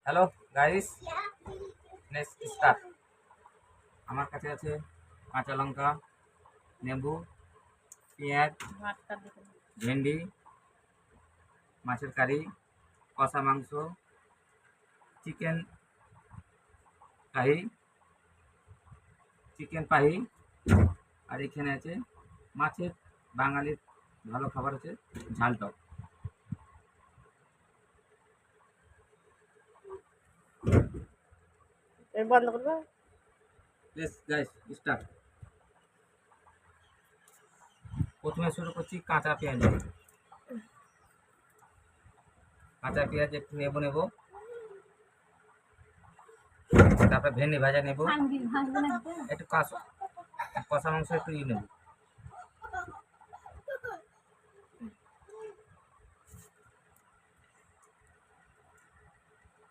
Hello guys, next start. আমার কাছে আছে কাঁচা লঙ্কা, লেবু, পেঁয়াজ, ভেন্ডি, মাছের কারি, কষা মাংস, চিকেন কাহি, চিকেন পাহি, আর এখানে আছে মাছের বাঙালির ভালো খাবার আছে ঝাল টক। বন্ধ করবো। Please guys start. প্রথমে শুরু করছি কাঁচা পেঁয়াজ দিয়ে। কাঁচা পেঁয়াজ একটু নেব, তারপরে ভেন্ডি ভাজা নেব, একটু কষা মাংস একটু নেব,